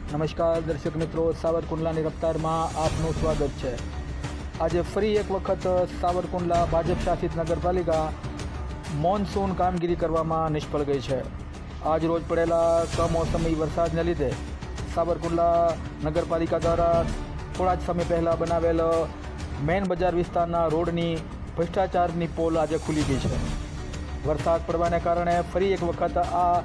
નમસ્કાર દર્શક મિત્રો, સાવરકુંડલાની રફતારમાં આપનું સ્વાગત છે। આજે ફરી એક વખત સાવરકુંડલા ભાજપ શાસિત નગરપાલિકા મોન્સૂન કામગીરી કરવામાં નિષ્ફળ ગઈ છે। આજ રોજ પડેલા કમોસમી વરસાદને લીધે સાવરકુંડલા નગરપાલિકા દ્વારા થોડા જ સમય પહેલાં બનાવેલ મેન બજાર વિસ્તારના રોડની ભ્રષ્ટાચારની પોલ આજે ખુલી ગઈ છે। વરસાદ પડવાને કારણે ફરી એક વખત આ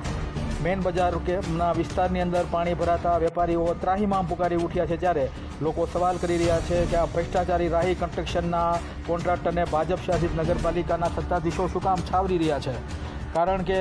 મેન બજાર ના વિસ્તારની અંદર પાણી ભરાતા વેપારીઓ ત્રાહિમામ પુકારી ઉઠ્યા છે। ત્યારે લોકો સવાલ કરી રહ્યા છે કે આ ભ્રષ્ટાચારી રાહી કન્સ્ટ્રક્શનના કોન્ટ્રાક્ટરને ભાજપ શાસિત નગરપાલિકાના સત્તાધીશો શું કામ છાવરી રહ્યા છે? કારણ કે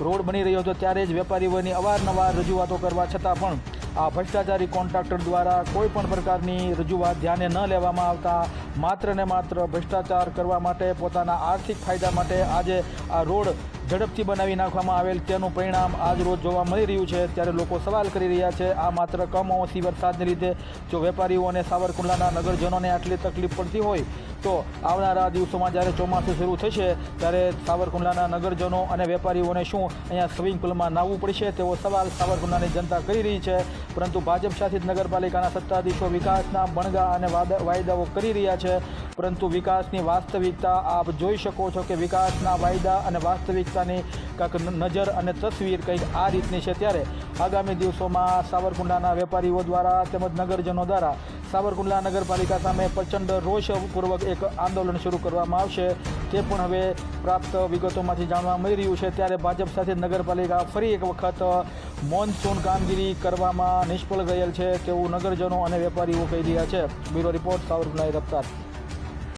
રોડ બની રહ્યો હતો ત્યારે જ વેપારીઓની અવારનવાર રજૂઆતો કરવા છતાં પણ આ ભ્રષ્ટાચારી કોન્ટ્રાક્ટર દ્વારા કોઈ પણ પ્રકારની રજૂઆત ધ્યાને ન લેવામાં આવતા માત્ર ને માત્ર ભ્રષ્ટાચાર કરવા માટે, પોતાના આર્થિક ફાયદા માટે આજે આ રોડ ઝડપથી બનાવી નાખવામાં આવેલ તેનું પરિણામ આજ રોજ જોવા મળી રહ્યું છે। ત્યારે લોકો સવાલ કરી રહ્યા છે આ માત્ર કમોસમી વરસાદને લીધે જો વેપારીઓ અને સાવરકુંડલાના નગરજનોને આટલી તકલીફ પડતી હોય તો આવનારા દિવસોમાં જ્યારે ચોમાસું શરૂ થશે ત્યારે સાવરકુંડલાના નગરજનો અને વેપારીઓને શું અહીંયા સ્વિમિંગ પુલમાં નાહવું પડશે તેવો સવાલ સાવરકુંડલાની જનતા કરી રહી છે। પરંતુ ભાજપ શાસિત નગરપાલિકાના સત્તાધીશો વિકાસના બણગા અને વાયદાઓ કરી રહ્યા છે, પરંતુ વિકાસની વાસ્તવિકતા આપ જોઈ શકો છો કે વિકાસના વાયદા અને વાસ્તવિકતાની કંઈક નજર અને તસવીર કંઈક આ રીતની છે। ત્યારે આગામી દિવસોમાં સાવરકુંડલાના વેપારીઓ દ્વારા તેમજ નગરજનો દ્વારા સાવરકુંડલા નગરપાલિકા સામે પ્રચંડ રોષપૂર્વક એક આંદોલન શરૂ કરવામાં આવશે, તે પણ હવે પ્રાપ્ત વિગતોમાંથી જાણવા મળી રહ્યું છે। ત્યારે ભાજપ શાસિત નગરપાલિકા ફરી એક વખત મોન્સૂન કામગીરી કરવામાં નિષ્ફળ ગયેલ છે તેવું નગરજનો અને વેપારીઓ કહી રહ્યા છે। Bureau report, Savarkundla રફતાર।